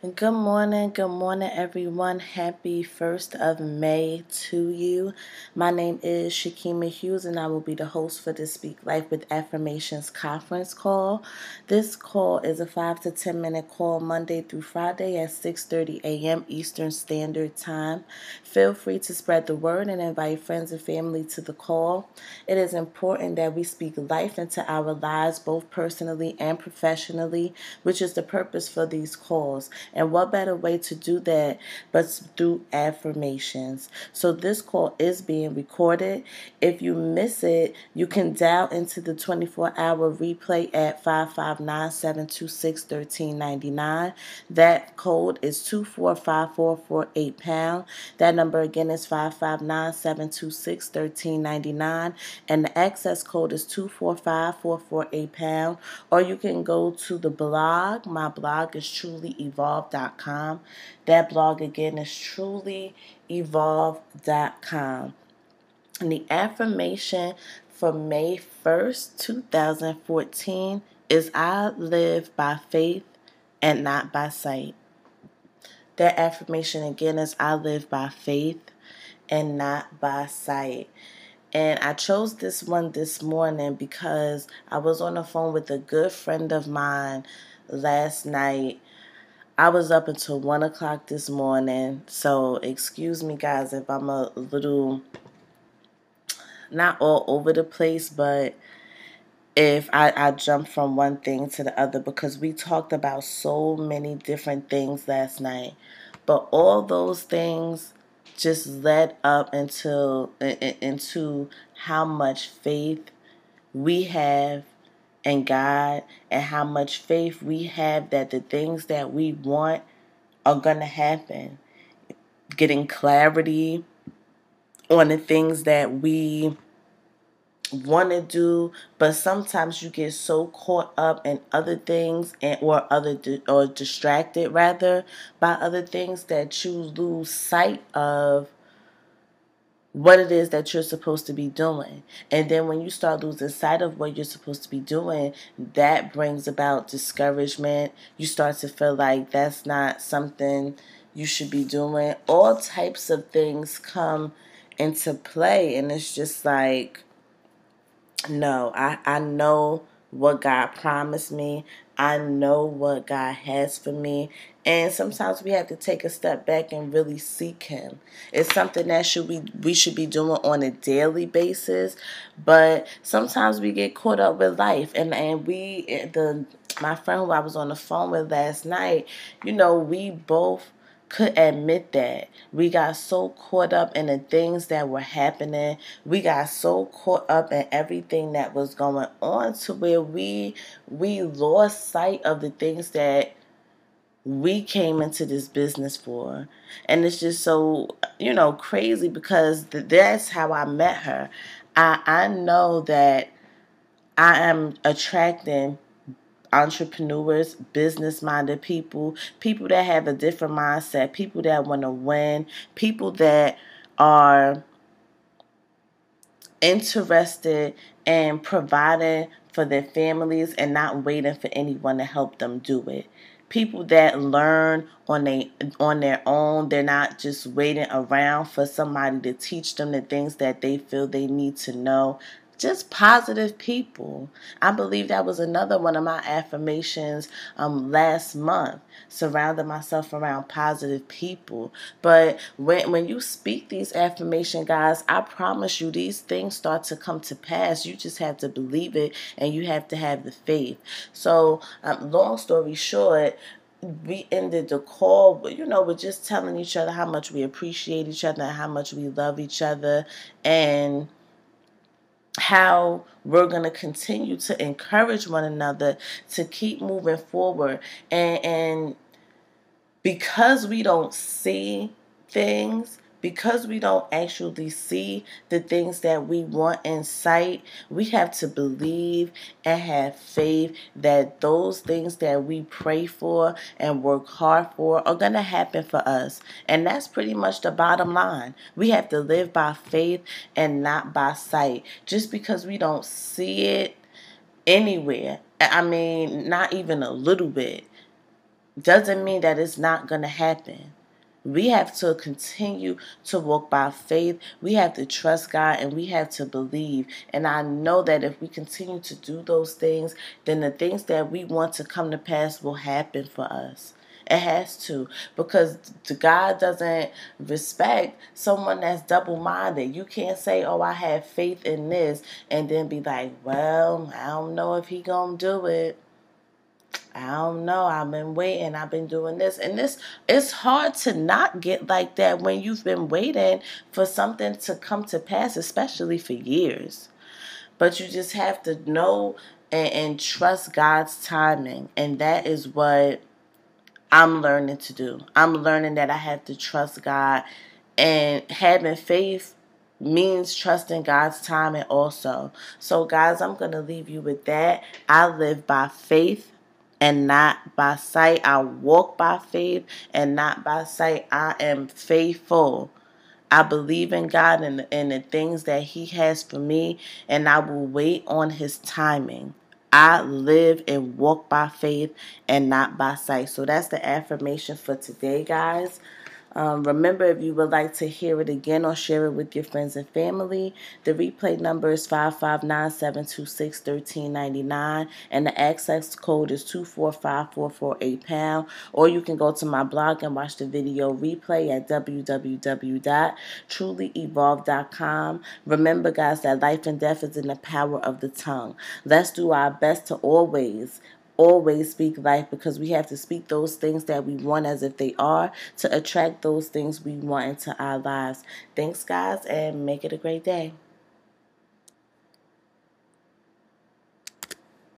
Good morning, everyone. Happy 1st of May to you. My name is Shakima Hughes, and I will be the host for the Speak Life with Affirmations conference call. This call is a 5 to 10 minute call Monday through Friday at 6:30 a.m. Eastern Standard Time. Feel free to spread the word and invite friends and family to the call. It is important that we speak life into our lives, both personally and professionally, which is the purpose for these calls. And what better way to do that but through affirmations? So this call is being recorded. If you miss it, you can dial into the 24-hour replay at 559-726-1399. That code is 2454448#. That number again is 559-726-1399. And the access code is 245448#. Or you can go to the blog. My blog is trulyevolve.com. That blog again is trulyevolve.com. And the affirmation for May 1st, 2014 is I live by faith and not by sight. That affirmation again is I live by faith and not by sight. And I chose this one this morning because I was on the phone with a good friend of mine last night. I was up until 1 o'clock this morning, so excuse me, guys, if I'm a little not all over the place, but if I jump from one thing to the other because we talked about so many different things last night. But all those things just led up into how much faith we have in God and how much faith we have that the things that we want are going to happen. Getting clarity on the things that we want to do, but sometimes you get so caught up in other things or distracted rather by other things that you lose sight of what it is that you're supposed to be doing. And then when you start losing sight of what you're supposed to be doing, that brings about discouragement. You start to feel like that's not something you should be doing. All types of things come into play, and it's just like, no, I know what God promised me. I know what God has for me. And sometimes we have to take a step back and really seek Him. It's something that we should be doing on a daily basis. But sometimes we get caught up with life. And my friend who I was on the phone with last night, we both could admit that we got so caught up in the things that were happening. We got so caught up in everything that was going on to where we lost sight of the things that we came into this business for. And it's just so, crazy because that's how I met her. I know that I am attracting entrepreneurs, business-minded people, people that have a different mindset, people that want to win, people that are interested in providing for their families and not waiting for anyone to help them do it. People that learn on their own. They're not just waiting around for somebody to teach them the things that they feel they need to know. Just positive people. I believe that was another one of my affirmations last month. Surrounding myself around positive people. But when you speak these affirmation, guys, I promise you these things start to come to pass. You just have to believe it and you have to have the faith. So long story short, we ended the call, with just telling each other how much we appreciate each other and how much we love each other and how we're going to continue to encourage one another to keep moving forward. And because we don't see things, because we don't actually see the things that we want in sight, we have to believe and have faith that those things that we pray for and work hard for are going to happen for us. And that's pretty much the bottom line. We have to live by faith and not by sight. Just because we don't see it anywhere, I mean, not even a little bit, doesn't mean that it's not going to happen. We have to continue to walk by faith. We have to trust God and we have to believe. And I know that if we continue to do those things, then the things that we want to come to pass will happen for us. It has to, because God doesn't respect someone that's double-minded. You can't say, "Oh, I have faith in this," and then be like, "Well, I don't know if he gonna do it. I don't know. I've been waiting. I've been doing this." And this, it's hard to not get like that when you've been waiting for something to come to pass, especially for years. But you just have to know and trust God's timing. And that is what I'm learning to do. I'm learning that I have to trust God, and having faith means trusting God's timing also. So guys, I'm going to leave you with that. I live by faith and not by sight. I walk by faith and not by sight. I am faithful. I believe in God and the things that He has for me, and I will wait on His timing. I live and walk by faith and not by sight. So that's the affirmation for today, guys. Remember, if you would like to hear it again or share it with your friends and family, the replay number is 559-726-1399, and the access code is 245448#. Or you can go to my blog and watch the video replay at www.trulyevolve.com. Remember, guys, that life and death is in the power of the tongue. Let's do our best to always speak life, because we have to speak those things that we want as if they are to attract those things we want into our lives. Thanks, guys, and make it a great day.